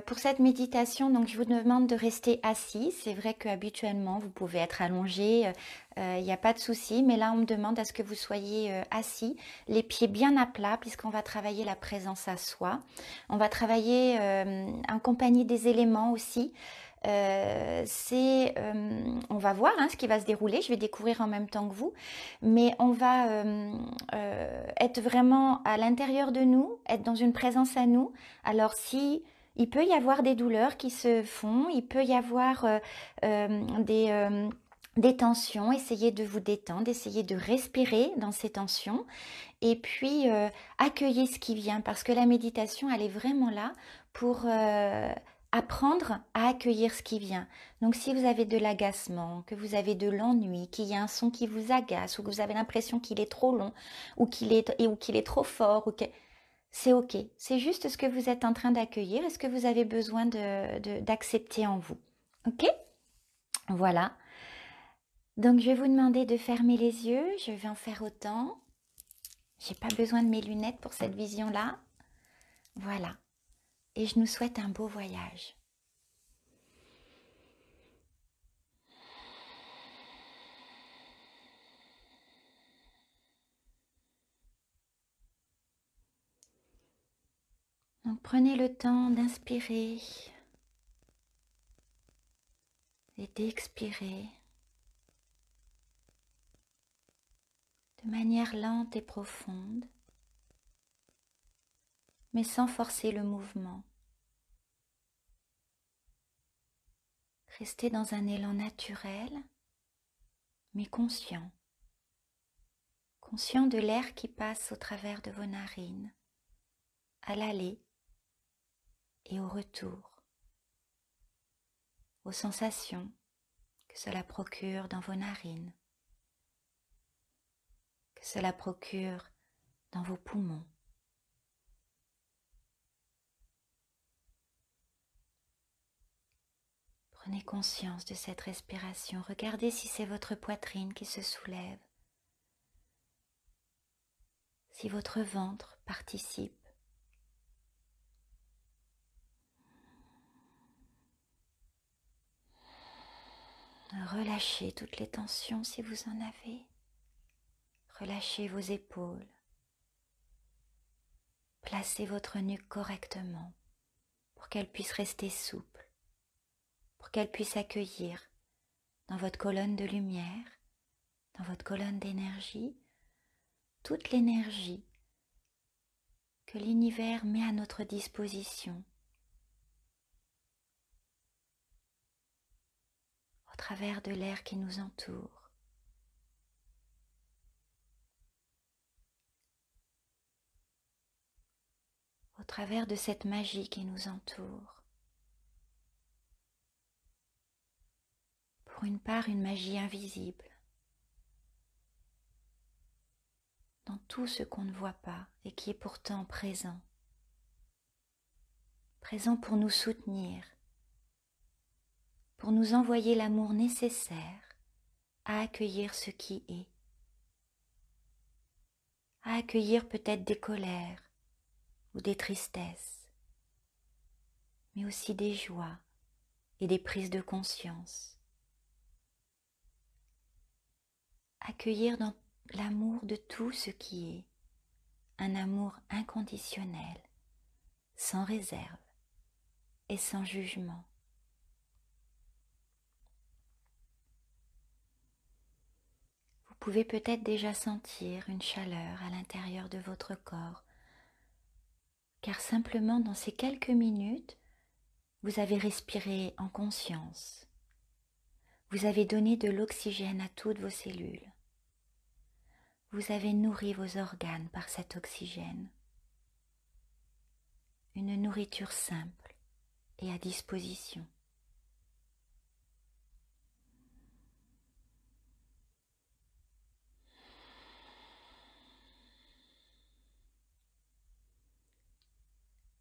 Pour cette méditation, donc je vous demande de rester assis. C'est vrai qu'habituellement, vous pouvez être allongé, il n'y a pas de souci. Mais là, on me demande à ce que vous soyez assis, les pieds bien à plat, puisqu'on va travailler la présence à soi. On va travailler en compagnie des éléments aussi. On va voir ce qui va se dérouler, je vais découvrir en même temps que vous, mais on va être vraiment à l'intérieur de nous, être dans une présence à nous. Alors si il peut y avoir des douleurs qui se font, il peut y avoir des tensions, essayez de vous détendre, essayez de respirer dans ces tensions et puis accueillez ce qui vient parce que la méditation, elle est vraiment là pour apprendre à accueillir ce qui vient. Donc si vous avez de l'agacement, que vous avez de l'ennui, qu'il y a un son qui vous agace ou que vous avez l'impression qu'il est trop long ou qu'il est trop fort, c'est ok. C'est juste ce que vous êtes en train d'accueillir et ce que vous avez besoin d'accepter en vous. Ok? Voilà. Donc je vais vous demander de fermer les yeux. Je vais en faire autant. J'ai pas besoin de mes lunettes pour cette vision-là. Voilà. Et je nous souhaite un beau voyage. Donc prenez le temps d'inspirer et d'expirer de manière lente et profonde, mais sans forcer le mouvement. Restez dans un élan naturel, mais conscient. Conscient de l'air qui passe au travers de vos narines, à l'aller et au retour, aux sensations que cela procure dans vos narines, que cela procure dans vos poumons. Prenez conscience de cette respiration. Regardez si c'est votre poitrine qui se soulève, si votre ventre participe. Relâchez toutes les tensions si vous en avez. Relâchez vos épaules. Placez votre nuque correctement pour qu'elle puisse rester souple, pour qu'elle puisse accueillir dans votre colonne de lumière, dans votre colonne d'énergie, toute l'énergie que l'univers met à notre disposition au travers de l'air qui nous entoure. Au travers de cette magie qui nous entoure. Pour une part, une magie invisible, dans tout ce qu'on ne voit pas et qui est pourtant présent. Présent pour nous soutenir, pour nous envoyer l'amour nécessaire à accueillir ce qui est, à accueillir peut-être des colères ou des tristesses, mais aussi des joies et des prises de conscience. Accueillir dans l'amour de tout ce qui est, un amour inconditionnel, sans réserve et sans jugement. Vous pouvez peut-être déjà sentir une chaleur à l'intérieur de votre corps, car simplement dans ces quelques minutes, vous avez respiré en conscience. Vous avez donné de l'oxygène à toutes vos cellules. Vous avez nourri vos organes par cet oxygène. Une nourriture simple et à disposition.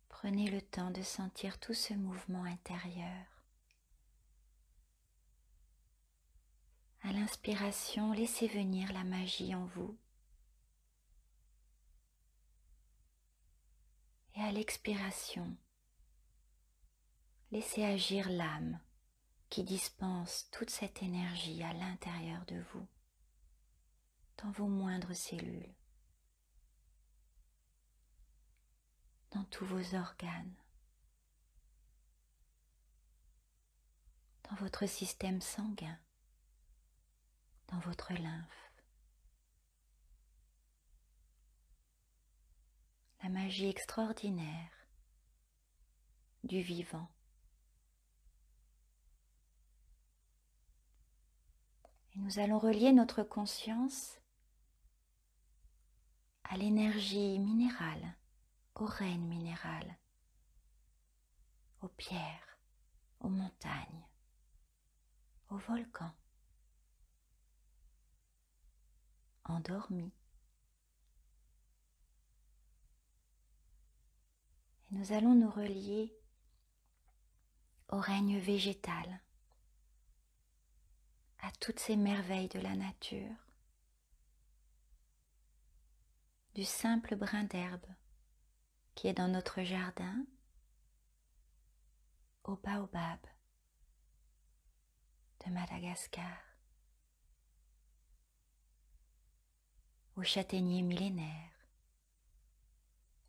Prenez le temps de sentir tout ce mouvement intérieur. À l'inspiration, laissez venir la magie en vous. Et à l'expiration, Laissez agir l'âme qui dispense toute cette énergie à l'intérieur de vous, dans vos moindres cellules, dans tous vos organes, dans votre système sanguin, dans votre lymphe. La magie extraordinaire du vivant. Et nous allons relier notre conscience à l'énergie minérale, aux règnes minérales, aux pierres, aux montagnes, aux volcans, endormis. Et nous allons nous relier au règne végétal, à toutes ces merveilles de la nature, du simple brin d'herbe qui est dans notre jardin, au baobab de Madagascar, aux châtaigniers millénaires,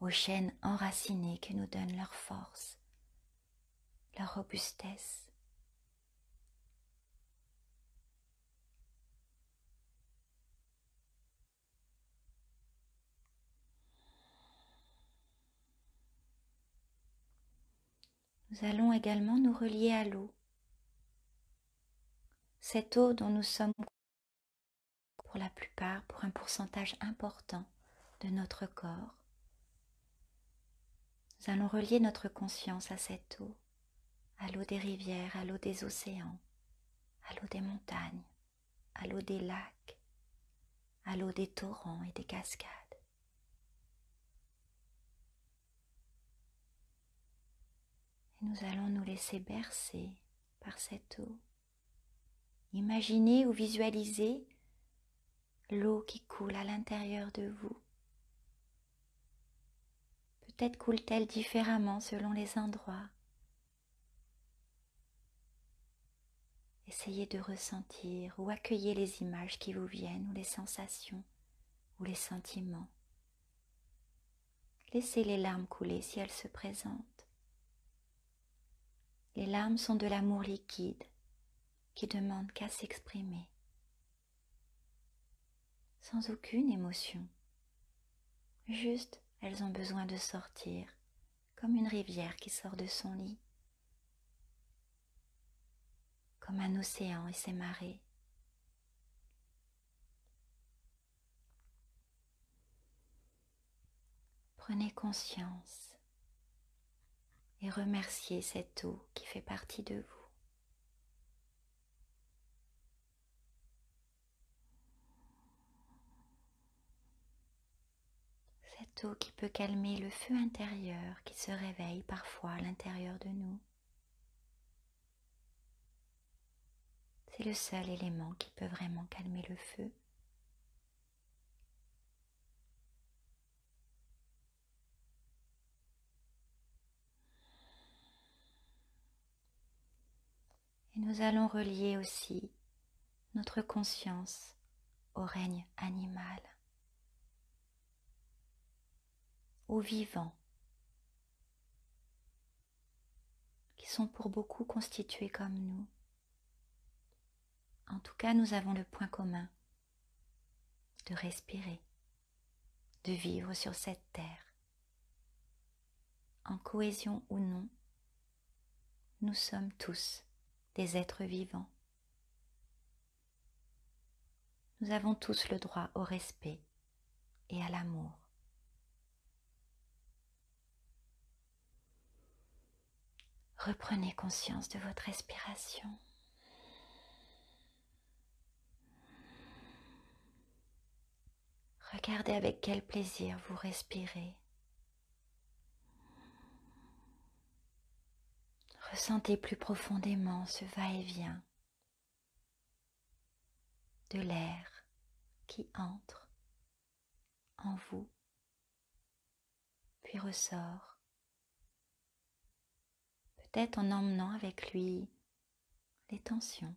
aux chênes enracinés qui nous donnent leur force, leur robustesse. Nous allons également nous relier à l'eau, cette eau dont nous sommes pour la plupart, pour un pourcentage important de notre corps. Nous allons relier notre conscience à cette eau, à l'eau des rivières, à l'eau des océans, à l'eau des montagnes, à l'eau des lacs, à l'eau des torrents et des cascades. Et nous allons nous laisser bercer par cette eau. Imaginez ou visualisez l'eau qui coule à l'intérieur de vous. Peut-être coule-t-elle différemment selon les endroits. Essayez de ressentir ou accueillir les images qui vous viennent ou les sensations ou les sentiments. Laissez les larmes couler si elles se présentent. Les larmes sont de l'amour liquide qui demande qu'à s'exprimer, sans aucune émotion. Juste, elles ont besoin de sortir, comme une rivière qui sort de son lit, comme un océan et ses marées. Prenez conscience et remerciez cette eau qui fait partie de vous. Cette eau qui peut calmer le feu intérieur qui se réveille parfois à l'intérieur de nous. C'est le seul élément qui peut vraiment calmer le feu. Et nous allons relier aussi notre conscience au règne animal, aux vivants, qui sont pour beaucoup constitués comme nous. En tout cas, nous avons le point commun de respirer, de vivre sur cette terre. En cohésion ou non, nous sommes tous des êtres vivants. Nous avons tous le droit au respect et à l'amour. Reprenez conscience de votre respiration. Regardez avec quel plaisir vous respirez. Ressentez plus profondément ce va-et-vient de l'air qui entre en vous, puis ressort, peut-être en emmenant avec lui les tensions,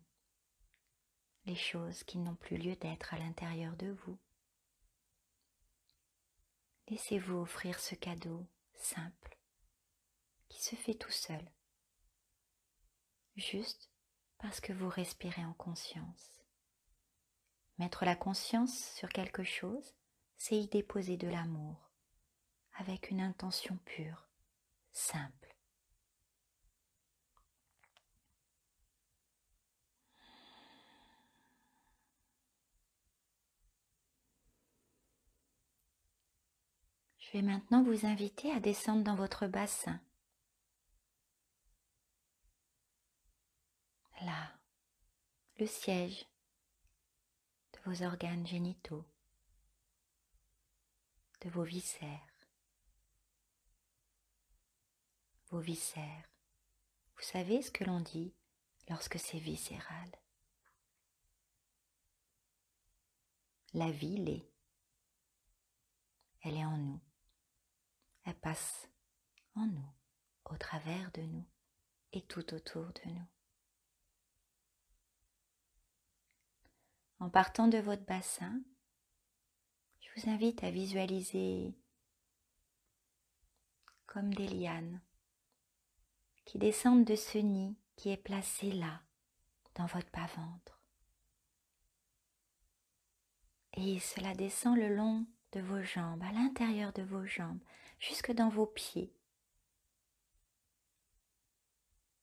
les choses qui n'ont plus lieu d'être à l'intérieur de vous. Laissez-vous offrir ce cadeau simple qui se fait tout seul, juste parce que vous respirez en conscience. Mettre la conscience sur quelque chose, c'est y déposer de l'amour, avec une intention pure, simple. Je vais maintenant vous inviter à descendre dans votre bassin. Là, le siège de vos organes génitaux, de vos viscères. Vos viscères. Vous savez ce que l'on dit lorsque c'est viscéral. La vie l'est. Elle est en nous. Elle passe en nous, au travers de nous et tout autour de nous. En partant de votre bassin, je vous invite à visualiser comme des lianes qui descendent de ce nid qui est placé là, dans votre bas-ventre. Et cela descend le long de vos jambes, à l'intérieur de vos jambes, jusque dans vos pieds.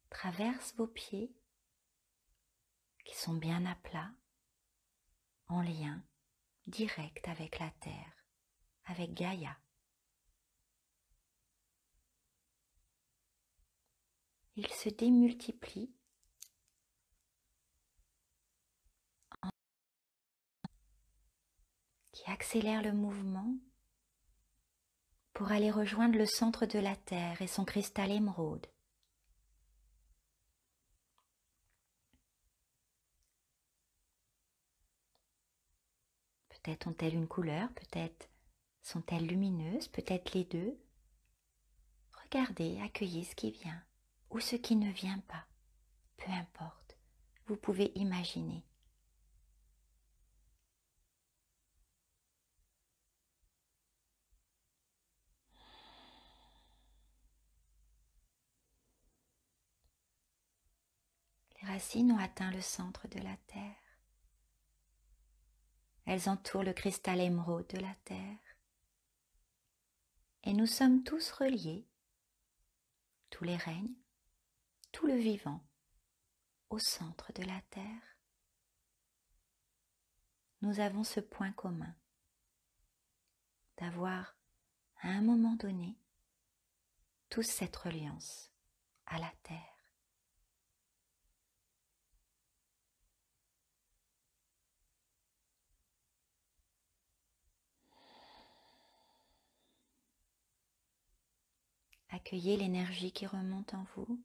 Traverse vos pieds qui sont bien à plat, en lien direct avec la terre, avec Gaïa. Il se démultiplie qui accélère le mouvement pour aller rejoindre le centre de la terre et son cristal émeraude. Peut-être ont-elles une couleur, peut-être sont-elles lumineuses, peut-être les deux. Regardez, accueillez ce qui vient ou ce qui ne vient pas, peu importe, vous pouvez imaginer. Les racines ont atteint le centre de la terre. Elles entourent le cristal émeraude de la terre. Et nous sommes tous reliés, tous les règnes, tout le vivant, au centre de la terre. Nous avons ce point commun d'avoir, à un moment donné, tous cette reliance à la terre. Accueillez l'énergie qui remonte en vous.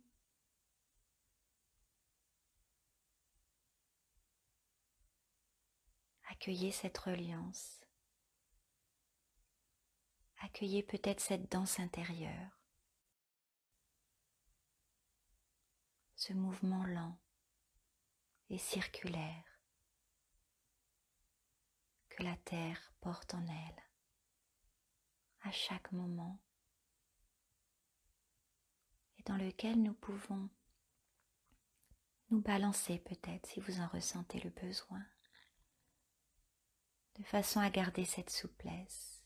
Accueillez cette reliance. Accueillez peut-être cette danse intérieure. Ce mouvement lent et circulaire que la terre porte en elle à chaque moment et dans lequel nous pouvons nous balancer peut-être si vous en ressentez le besoin, de façon à garder cette souplesse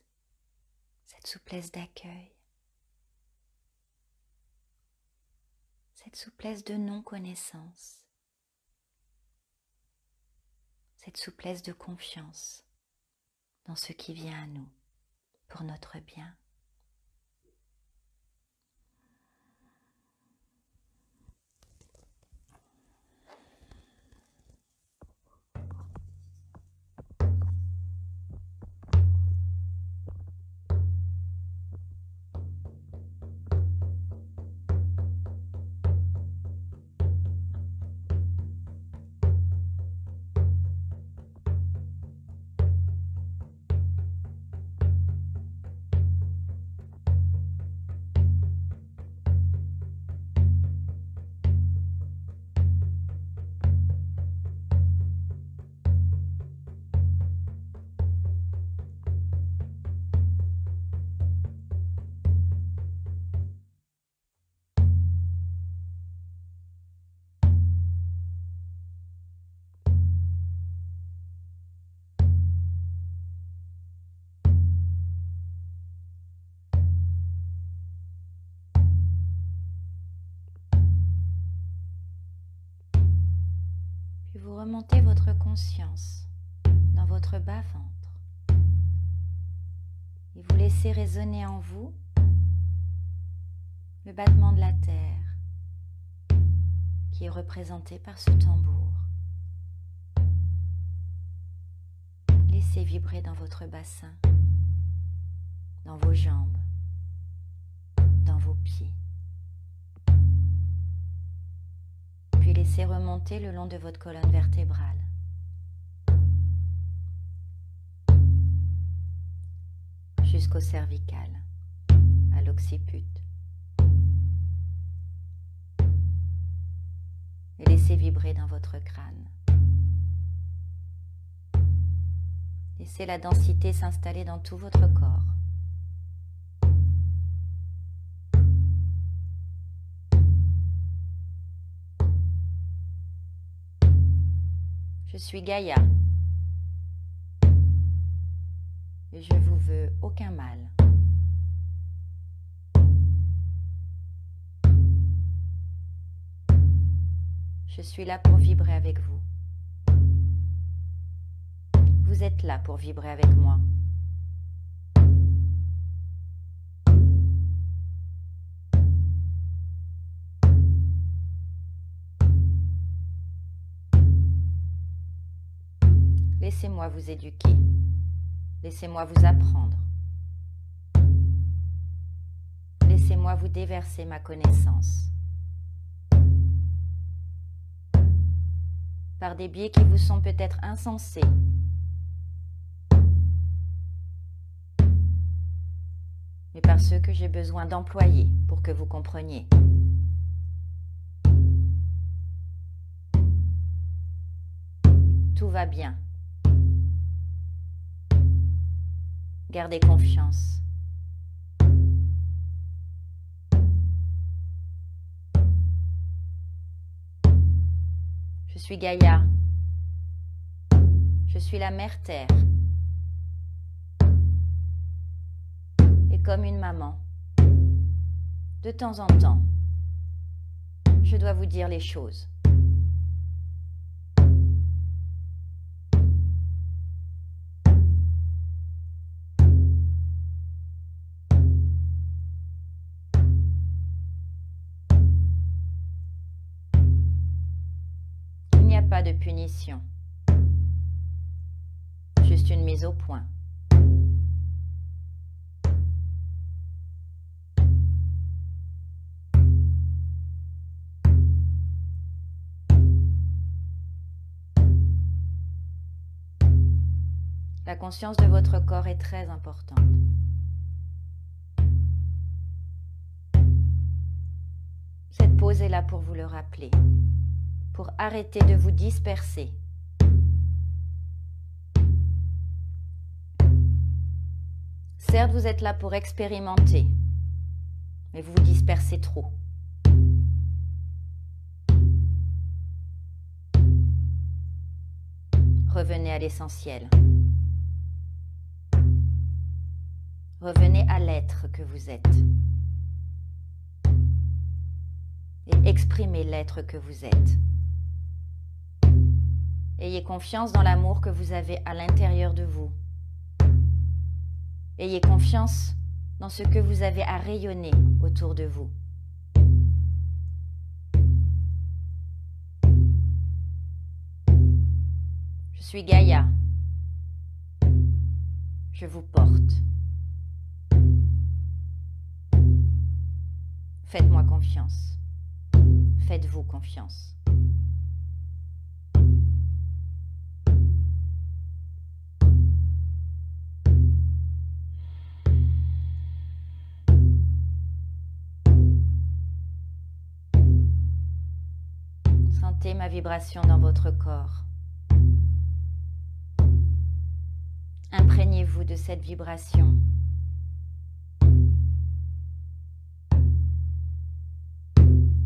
d'accueil, cette souplesse de non-connaissance, cette souplesse de confiance dans ce qui vient à nous pour notre bien. remontez votre conscience dans votre bas-ventre et vous laissez résonner en vous le battement de la terre qui est représenté par ce tambour. Laissez vibrer dans votre bassin, dans vos jambes, dans vos pieds. Puis laissez remonter le long de votre colonne vertébrale. Jusqu'au cervical, à l'occiput. Et laissez vibrer dans votre crâne. Laissez la densité s'installer dans tout votre corps. Je suis Gaïa et je vous veux aucun mal. Je suis là pour vibrer avec vous. Vous êtes là pour vibrer avec moi. Laissez-moi vous éduquer. Laissez-moi vous apprendre. Laissez-moi vous déverser ma connaissance. Par des biais qui vous sont peut-être insensés. Mais par ceux que j'ai besoin d'employer pour que vous compreniez. Tout va bien. Gardez confiance. Je suis Gaïa. Je suis la mère Terre. Et comme une maman, de temps en temps, je dois vous dire les choses. Pas de punition, juste une mise au point. La conscience de votre corps est très importante. Cette pause est là pour vous le rappeler. Pour arrêter de vous disperser. Certes, vous êtes là pour expérimenter, mais vous vous dispersez trop. Revenez à l'essentiel. Revenez à l'être que vous êtes. Et exprimez l'être que vous êtes. Ayez confiance dans l'amour que vous avez à l'intérieur de vous. Ayez confiance dans ce que vous avez à rayonner autour de vous. Je suis Gaïa. Je vous porte. Faites-moi confiance. Faites-vous confiance. Sentez ma vibration dans votre corps. Imprégnez-vous de cette vibration.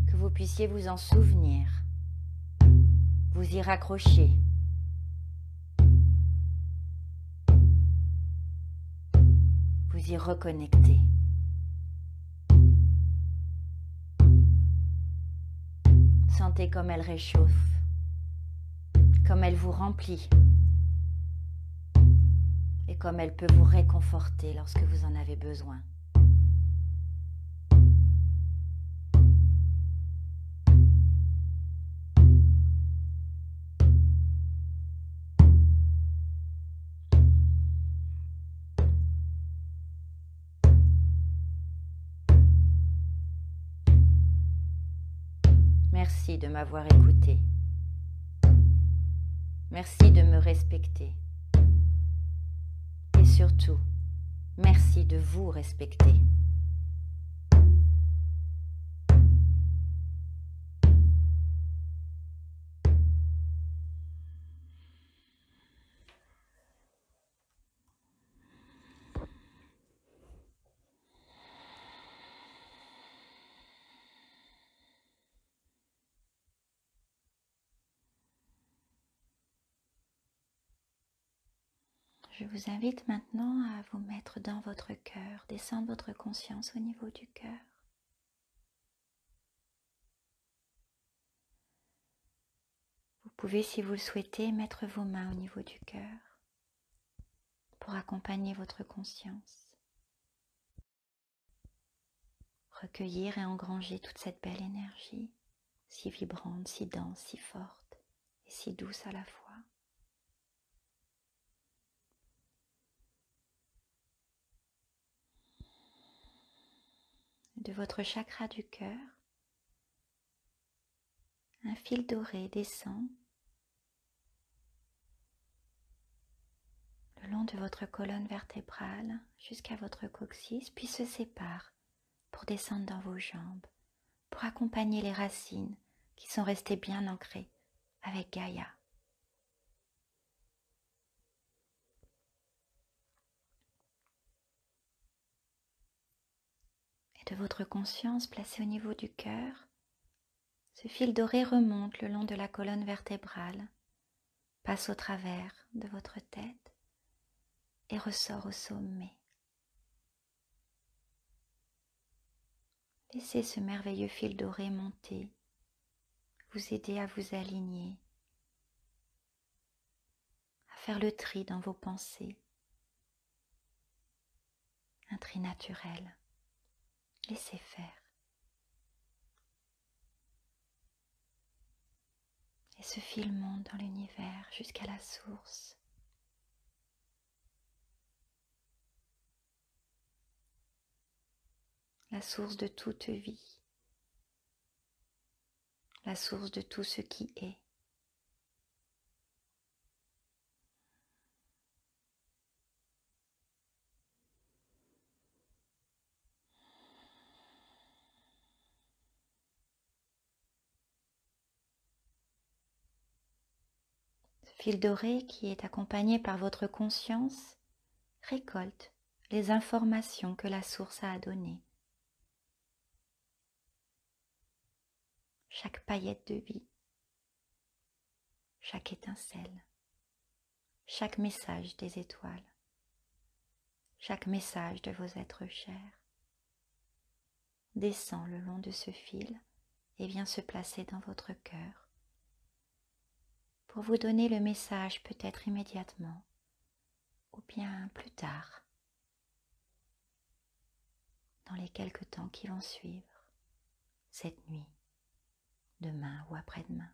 Que vous puissiez vous en souvenir, vous y raccrocher. Vous y reconnecter. Sentez comme elle réchauffe, comme elle vous remplit et comme elle peut vous réconforter lorsque vous en avez besoin. Merci de m'avoir écouté. Merci de me respecter. Et surtout, merci de vous respecter. Je vous invite maintenant à vous mettre dans votre cœur, descendre votre conscience au niveau du cœur. Vous pouvez, si vous le souhaitez, mettre vos mains au niveau du cœur pour accompagner votre conscience. Recueillir et engranger toute cette belle énergie, si vibrante, si dense, si forte et si douce à la fois. De votre chakra du cœur, un fil doré descend le long de votre colonne vertébrale jusqu'à votre coccyx, puis se sépare pour descendre dans vos jambes, pour accompagner les racines qui sont restées bien ancrées avec Gaïa. Et de votre conscience placée au niveau du cœur, ce fil doré remonte le long de la colonne vertébrale, passe au travers de votre tête et ressort au sommet. Laissez ce merveilleux fil doré monter, vous aider à vous aligner, à faire le tri dans vos pensées, un tri naturel. Laissez faire. Et ce fil monte dans l'univers jusqu'à la source. La source de toute vie. La source de tout ce qui est. Ce fil doré qui est accompagné par votre conscience récolte les informations que la source a à donner. Chaque paillette de vie, chaque étincelle, chaque message des étoiles, chaque message de vos êtres chers descend le long de ce fil et vient se placer dans votre cœur pour vous donner le message peut-être immédiatement ou bien plus tard, dans les quelques temps qui vont suivre, cette nuit, demain ou après-demain.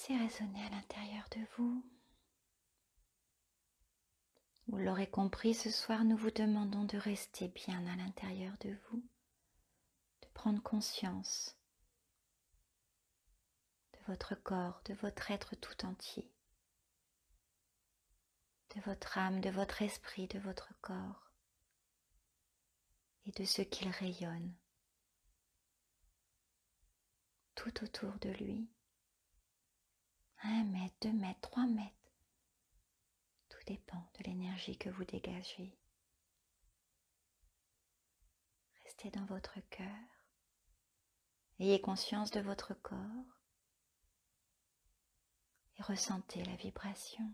Laissez résonner à l'intérieur de vous. Vous l'aurez compris, ce soir, nous vous demandons de rester bien à l'intérieur de vous, de prendre conscience de votre corps, de votre être tout entier, de votre âme, de votre esprit, de votre corps et de ce qu'il rayonne tout autour de lui. 1 mètre, 2 mètres, 3 mètres. Tout dépend de l'énergie que vous dégagez. Restez dans votre cœur. Ayez conscience de votre corps et ressentez la vibration.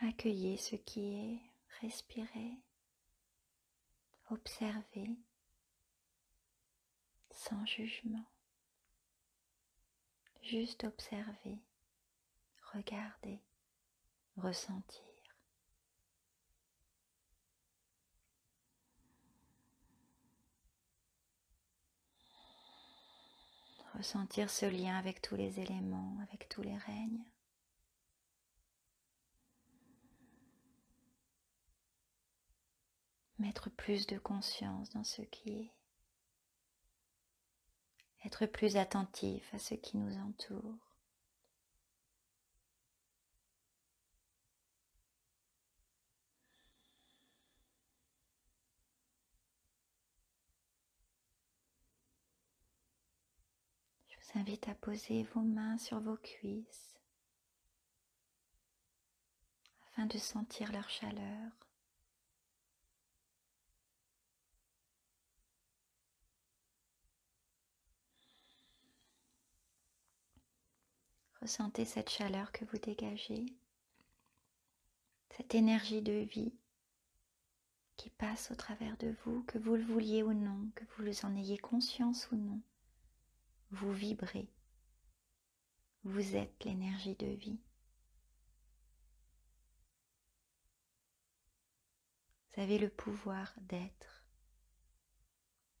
Accueillez ce qui est, respirez, observez sans jugement. Juste observer, regarder, ressentir. Ressentir ce lien avec tous les éléments, avec tous les règnes. Mettre plus de conscience dans ce qui est. Être plus attentif à ce qui nous entoure. Je vous invite à poser vos mains sur vos cuisses afin de sentir leur chaleur. Ressentez cette chaleur que vous dégagez, cette énergie de vie qui passe au travers de vous, que vous le vouliez ou non, que vous en ayez conscience ou non. Vous vibrez, vous êtes l'énergie de vie. Vous avez le pouvoir d'être,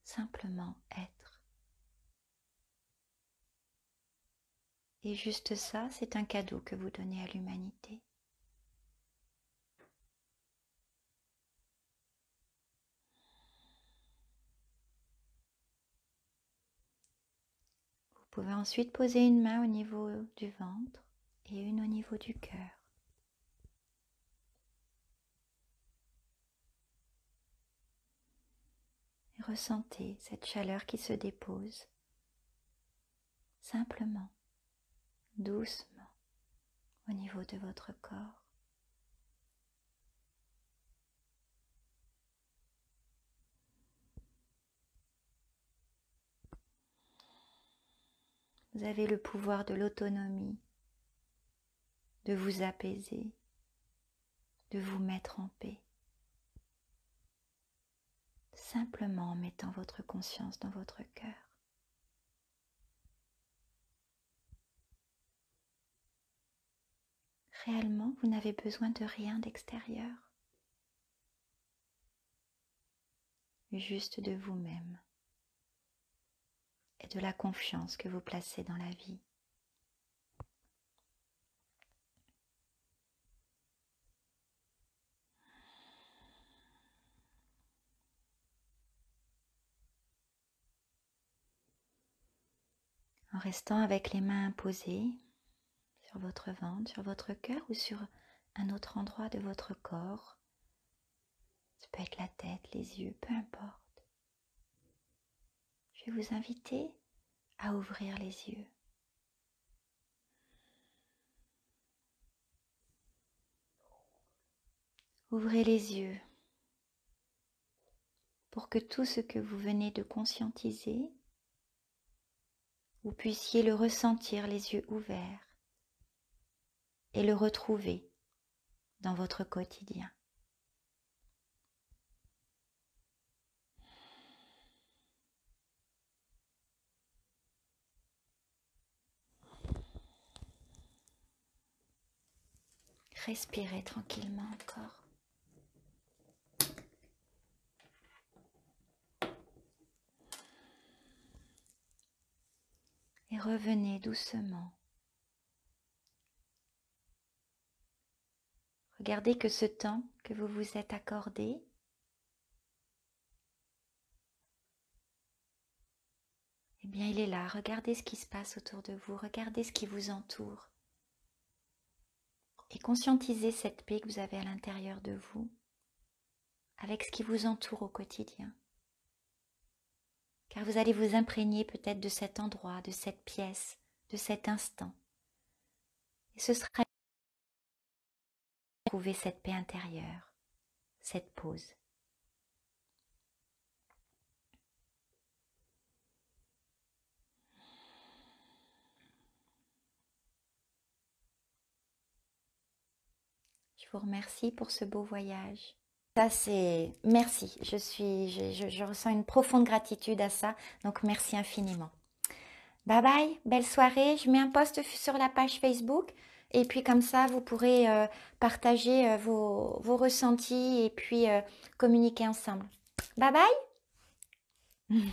simplement être. Et juste ça, c'est un cadeau que vous donnez à l'humanité. Vous pouvez ensuite poser une main au niveau du ventre et une au niveau du cœur. Et ressentez cette chaleur qui se dépose, simplement, doucement, au niveau de votre corps. Vous avez le pouvoir de l'autonomie, de vous apaiser, de vous mettre en paix. Simplement en mettant votre conscience dans votre cœur. Réellement, vous n'avez besoin de rien d'extérieur, juste de vous-même et de la confiance que vous placez dans la vie. en restant avec les mains posées sur votre ventre, sur votre cœur ou sur un autre endroit de votre corps. Ça peut être la tête, les yeux, peu importe. Je vais vous inviter à ouvrir les yeux. Ouvrez les yeux pour que tout ce que vous venez de conscientiser, vous puissiez le ressentir les yeux ouverts et le retrouver dans votre quotidien. Respirez tranquillement encore. Et revenez doucement. Regardez que ce temps que vous vous êtes accordé, eh bien il est là. Regardez ce qui se passe autour de vous, regardez ce qui vous entoure. Et conscientisez cette paix que vous avez à l'intérieur de vous, avec ce qui vous entoure au quotidien. Car vous allez vous imprégner peut-être de cet endroit, de cette pièce, de cet instant. Et ce sera trouver cette paix intérieure, cette pause. Je vous remercie pour ce beau voyage. Ça c'est merci, je ressens une profonde gratitude à ça, donc merci infiniment. Bye bye, belle soirée, je mets un post sur la page Facebook et puis comme ça vous pourrez partager vos ressentis et puis communiquer ensemble. Bye bye.